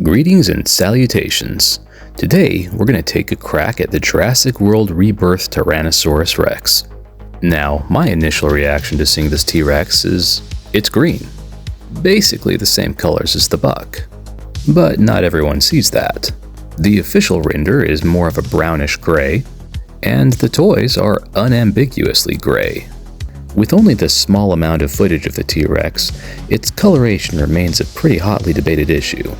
Greetings and salutations. Today, we're going to take a crack at the Jurassic World Rebirth Tyrannosaurus Rex. Now, my initial reaction to seeing this T-Rex is, it's green. Basically the same colors as the buck. But not everyone sees that. The official render is more of a brownish gray, and the toys are unambiguously gray. With only this small amount of footage of the T-Rex, its coloration remains a pretty hotly debated issue.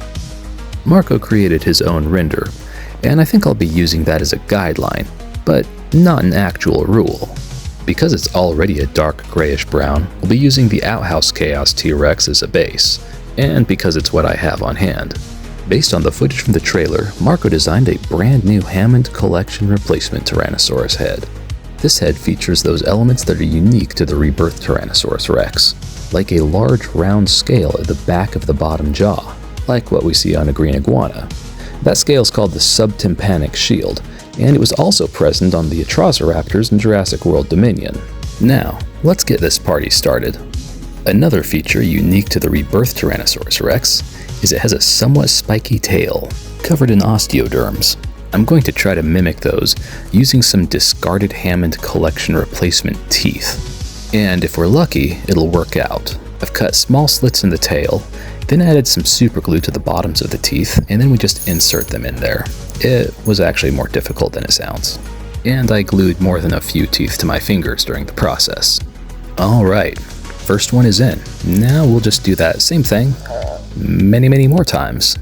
Marco created his own render, and I think I'll be using that as a guideline, but not an actual rule. Because it's already a dark grayish brown, we'll be using the Outhouse Chaos T-Rex as a base, and because it's what I have on hand. Based on the footage from the trailer, Marco designed a brand new Hammond collection replacement Tyrannosaurus head. This head features those elements that are unique to the Rebirth Tyrannosaurus Rex, like a large round scale at the back of the bottom jaw, like what we see on a green iguana. That scale is called the subtympanic shield, and it was also present on the Atrociraptors in Jurassic World Dominion. Now, let's get this party started. Another feature unique to the Rebirth Tyrannosaurus Rex is it has a somewhat spiky tail, covered in osteoderms. I'm going to try to mimic those using some discarded Hammond collection replacement teeth. And if we're lucky, it'll work out. I've cut small slits in the tail, then added some super glue to the bottoms of the teeth, and then we just insert them in there. It was actually more difficult than it sounds. And I glued more than a few teeth to my fingers during the process. Alright, first one is in. Now we'll just do that same thing many more times.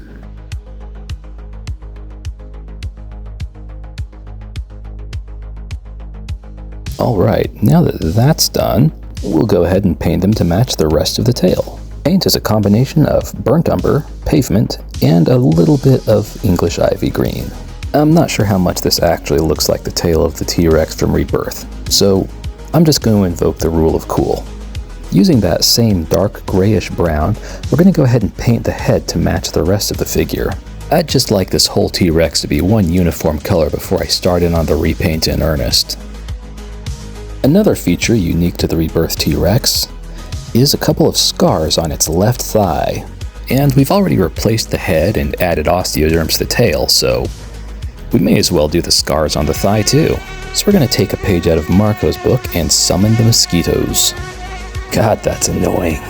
Alright, now that that's done, we'll go ahead and paint them to match the rest of the tail. Paint is a combination of burnt umber, pavement, and a little bit of English ivy green. I'm not sure how much this actually looks like the tail of the T-Rex from Rebirth, so I'm just going to invoke the rule of cool. Using that same dark grayish brown, we're going to go ahead and paint the head to match the rest of the figure. I'd just like this whole T-Rex to be one uniform color before I start in on the repaint in earnest. Another feature unique to the Rebirth T-Rex is a couple of scars on its left thigh. And we've already replaced the head and added osteoderms to the tail, so we may as well do the scars on the thigh too. So we're going to take a page out of Marco's book and summon the mosquitoes. God, that's annoying.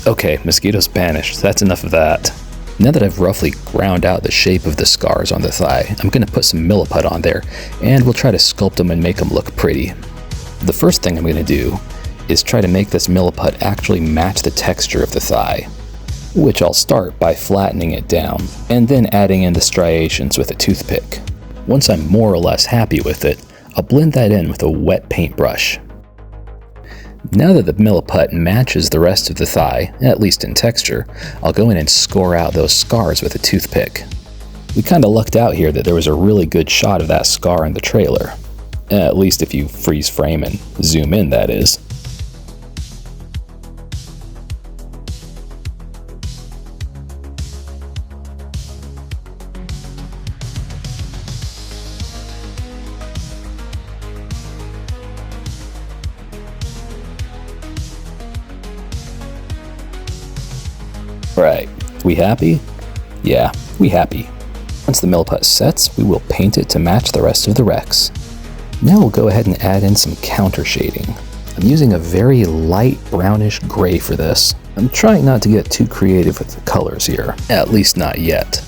Okay, mosquitoes banished. That's enough of that. Now that I've roughly ground out the shape of the scars on the thigh, I'm going to put some milliput on there, and we'll try to sculpt them and make them look pretty. The first thing I'm going to do is try to make this milliput actually match the texture of the thigh, which I'll start by flattening it down, and then adding in the striations with a toothpick. Once I'm more or less happy with it, I'll blend that in with a wet paintbrush. Now that the milliput matches the rest of the thigh, at least in texture, I'll go in and score out those scars with a toothpick. We kinda lucked out here that there was a really good shot of that scar in the trailer. At least if you freeze frame and zoom in, that is. Right, we happy? Yeah, we happy. Once the milliput sets, we will paint it to match the rest of the Rex. Now we'll go ahead and add in some counter shading. I'm using a very light brownish gray for this. I'm trying not to get too creative with the colors here, at least not yet.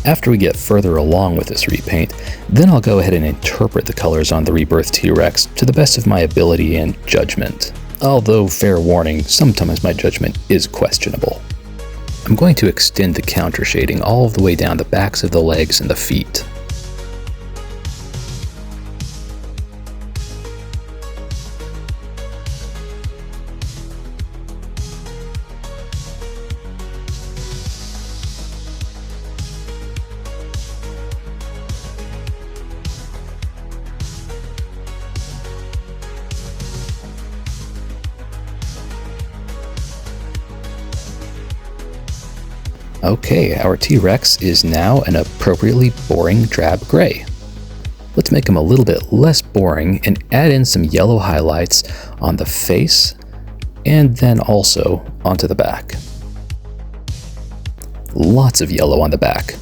After we get further along with this repaint, then I'll go ahead and interpret the colors on the Rebirth T-Rex to the best of my ability and judgment. Although, fair warning, sometimes my judgment is questionable. I'm going to extend the counter shading all the way down the backs of the legs and the feet. Okay, our T-Rex is now an appropriately boring drab gray. Let's make him a little bit less boring and add in some yellow highlights on the face and then also onto the back. Lots of yellow on the back.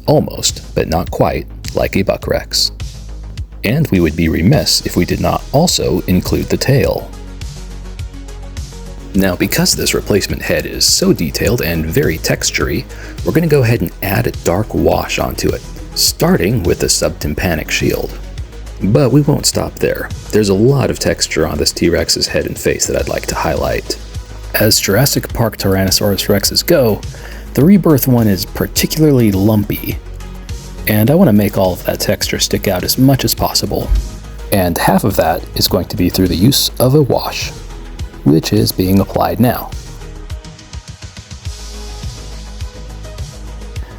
Almost, but not quite, like a buck rex. And we would be remiss if we did not also include the tail. Now, because this replacement head is so detailed and very textury, we're going to go ahead and add a dark wash onto it, starting with the subtympanic shield. But we won't stop there. There's a lot of texture on this T-Rex's head and face that I'd like to highlight. As Jurassic Park Tyrannosaurus Rexes go, the Rebirth one is particularly lumpy, and I want to make all of that texture stick out as much as possible. And half of that is going to be through the use of a wash, which is being applied now.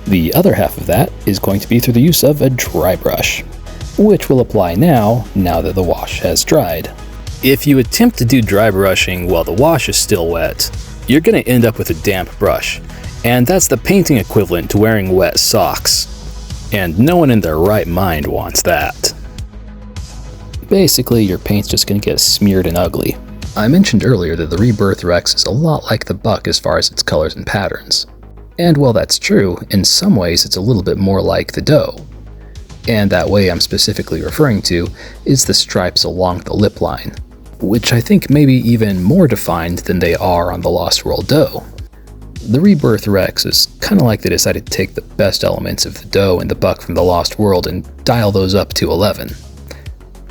The other half of that is going to be through the use of a dry brush, which will apply now that the wash has dried. If you attempt to do dry brushing while the wash is still wet, you're going to end up with a damp brush, and that's the painting equivalent to wearing wet socks. And no one in their right mind wants that. Basically, your paint's just going to get smeared and ugly. I mentioned earlier that the Rebirth Rex is a lot like the buck as far as its colors and patterns. And while that's true, in some ways it's a little bit more like the doe. And that way I'm specifically referring to is the stripes along the lip line, which I think may be even more defined than they are on the Lost World doe. The Rebirth Rex is kind of like they decided to take the best elements of the doe and the buck from the Lost World and dial those up to 11,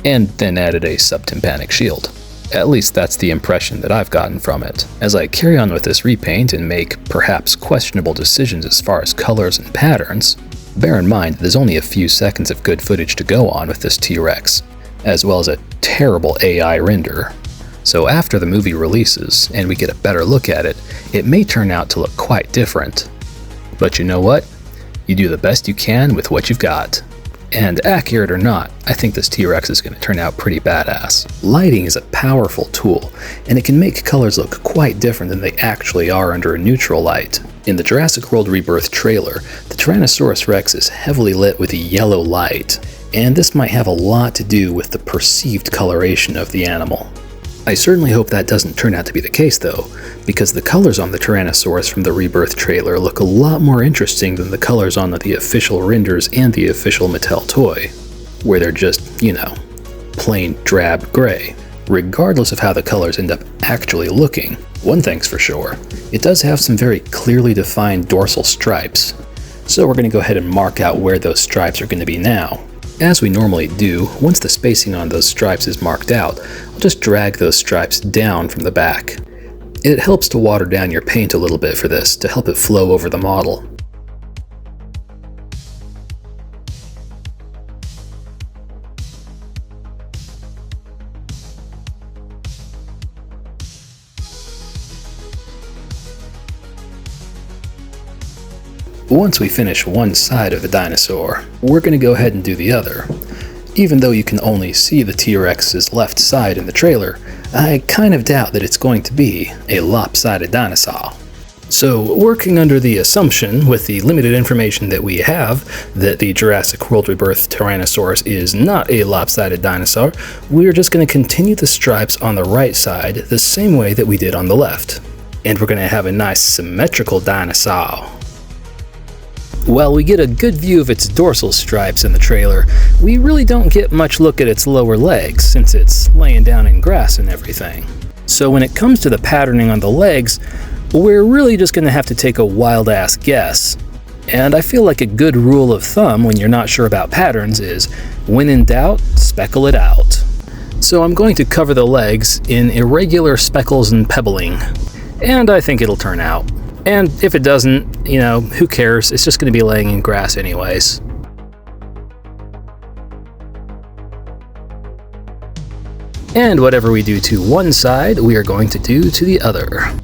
and then added a subtympanic shield. At least that's the impression that I've gotten from it. As I carry on with this repaint and make perhaps questionable decisions as far as colors and patterns, bear in mind that there's only a few seconds of good footage to go on with this T-Rex, as well as a terrible AI render. So after the movie releases and we get a better look at it, it may turn out to look quite different. But you know what? You do the best you can with what you've got. And accurate or not, I think this T-Rex is going to turn out pretty badass. Lighting is a powerful tool, and it can make colors look quite different than they actually are under a neutral light. In the Jurassic World Rebirth trailer, the Tyrannosaurus Rex is heavily lit with a yellow light, and this might have a lot to do with the perceived coloration of the animal. I certainly hope that doesn't turn out to be the case though, because the colors on the Tyrannosaurus from the Rebirth trailer look a lot more interesting than the colors on the official renders and the official Mattel toy, where they're just, plain drab gray. Regardless of how the colors end up actually looking, one thing's for sure, it does have some very clearly defined dorsal stripes. So we're going to go ahead and mark out where those stripes are going to be now. As we normally do, once the spacing on those stripes is marked out, I'll just drag those stripes down from the back. It helps to water down your paint a little bit for this, to help it flow over the model. Once we finish one side of the dinosaur, we're going to go ahead and do the other. Even though you can only see the T-Rex's left side in the trailer, I kind of doubt that it's going to be a lopsided dinosaur. So, working under the assumption, with the limited information that we have, that the Jurassic World Rebirth Tyrannosaurus is not a lopsided dinosaur, we're just going to continue the stripes on the right side the same way that we did on the left. And we're going to have a nice symmetrical dinosaur. While we get a good view of its dorsal stripes in the trailer, we really don't get much look at its lower legs, since it's laying down in grass and everything. So when it comes to the patterning on the legs, we're really just going to have to take a wild-ass guess. And I feel like a good rule of thumb when you're not sure about patterns is, when in doubt, speckle it out. So I'm going to cover the legs in irregular speckles and pebbling, and I think it'll turn out. And if it doesn't, who cares? It's just going to be laying in grass anyways. And whatever we do to one side, we are going to do to the other.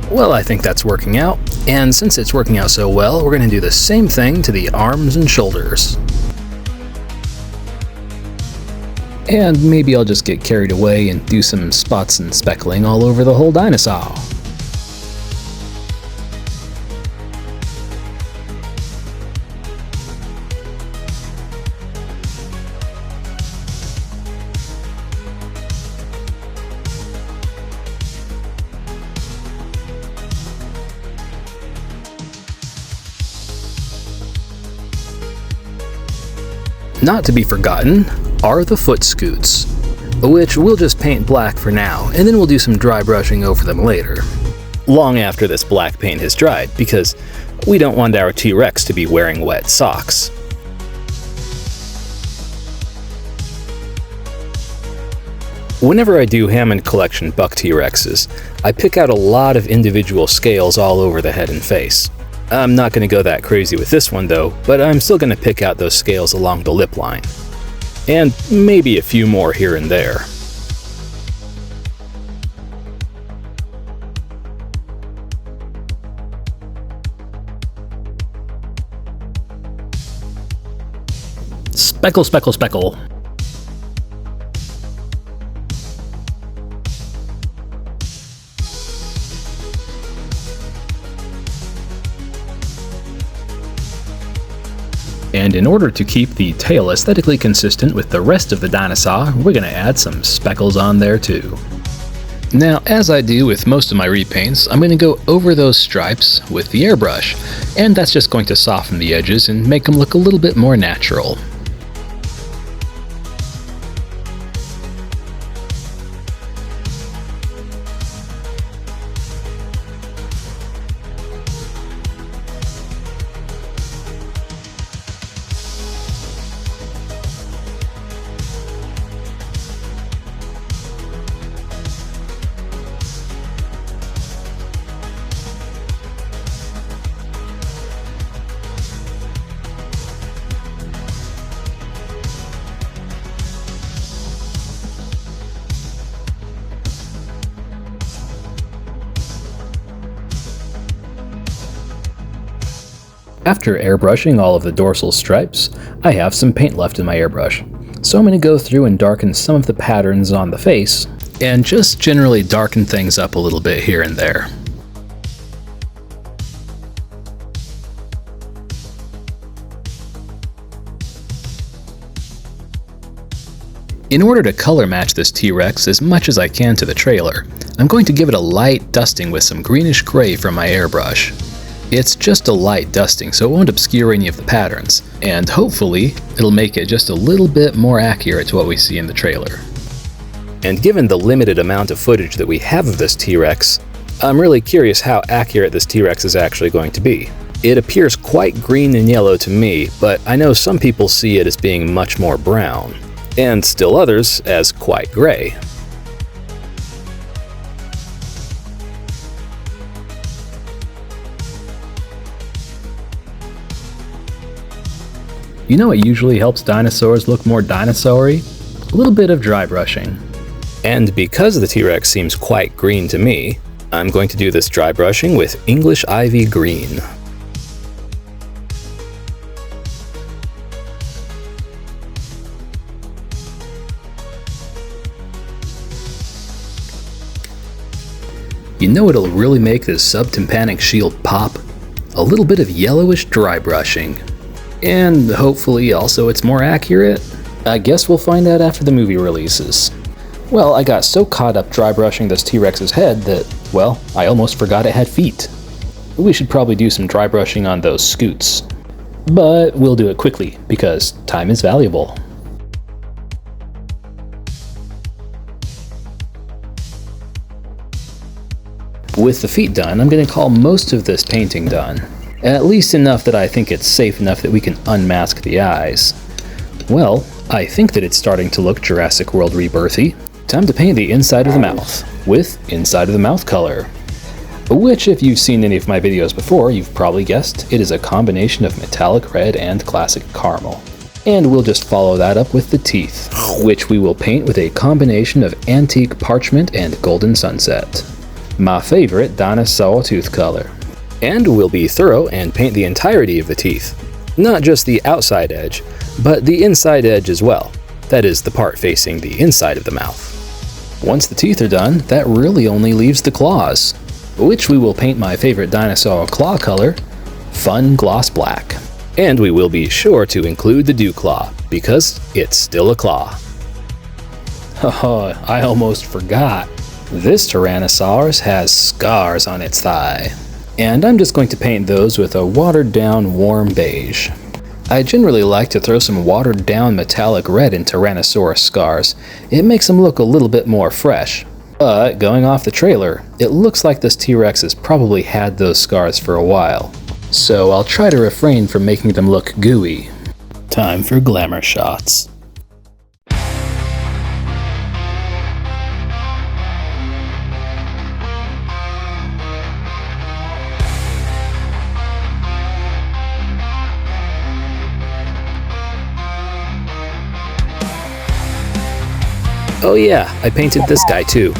Well, I think that's working out, and since it's working out so well, we're going to do the same thing to the arms and shoulders. And maybe I'll just get carried away and do some spots and speckling all over the whole dinosaur. Not to be forgotten are the foot scoots, which we'll just paint black for now, and then we'll do some dry brushing over them later. Long after this black paint has dried, because we don't want our T-Rex to be wearing wet socks. Whenever I do Hammond collection buck T-Rexes, I pick out a lot of individual scales all over the head and face. I'm not going to go that crazy with this one though, but I'm still going to pick out those scales along the lip line. And maybe a few more here and there. Speckle, speckle, speckle. And in order to keep the tail aesthetically consistent with the rest of the dinosaur, we're going to add some speckles on there too. Now, as I do with most of my repaints, I'm going to go over those stripes with the airbrush, and that's just going to soften the edges and make them look a little bit more natural. After airbrushing all of the dorsal stripes, I have some paint left in my airbrush. So I'm going to go through and darken some of the patterns on the face, and just generally darken things up a little bit here and there. In order to color match this T-Rex as much as I can to the trailer, I'm going to give it a light dusting with some greenish gray from my airbrush. It's just a light dusting, so it won't obscure any of the patterns, and hopefully it'll make it just a little bit more accurate to what we see in the trailer. And given the limited amount of footage that we have of this T-Rex, I'm really curious how accurate this T-Rex is actually going to be. It appears quite green and yellow to me, but I know some people see it as being much more brown, and still others as quite gray. You know what usually helps dinosaurs look more dinosaur-y? A little bit of dry brushing. And because the T-Rex seems quite green to me, I'm going to do this dry brushing with English Ivy Green. You know what'll really make this subtympanic shield pop? A little bit of yellowish dry brushing. And hopefully also it's more accurate? I guess we'll find out after the movie releases. Well, I got so caught up dry brushing this T-Rex's head that, well, I almost forgot it had feet. We should probably do some dry brushing on those scoots. But we'll do it quickly, because time is valuable. With the feet done, I'm going to call most of this painting done. At least enough that I think it's safe enough that we can unmask the eyes. Well, I think that it's starting to look Jurassic World Rebirthy. Time to paint the inside of the mouth, with inside of the mouth color. Which, if you've seen any of my videos before, you've probably guessed it is a combination of metallic red and classic caramel. And we'll just follow that up with the teeth, which we will paint with a combination of antique parchment and golden sunset. My favorite dinosaur tooth color. And we'll be thorough and paint the entirety of the teeth. Not just the outside edge, but the inside edge as well. That is, the part facing the inside of the mouth. Once the teeth are done, that really only leaves the claws, which we will paint my favorite dinosaur claw color, Fun Gloss Black. And we will be sure to include the dew claw, because it's still a claw. Oh, I almost forgot. This Tyrannosaurus has scars on its thigh, and I'm just going to paint those with a watered down warm beige. I generally like to throw some watered down metallic red in Tyrannosaurus scars. It makes them look a little bit more fresh. But going off the trailer, it looks like this T-Rex has probably had those scars for a while. So I'll try to refrain from making them look gooey. Time for glamour shots. Oh yeah, I painted this guy too.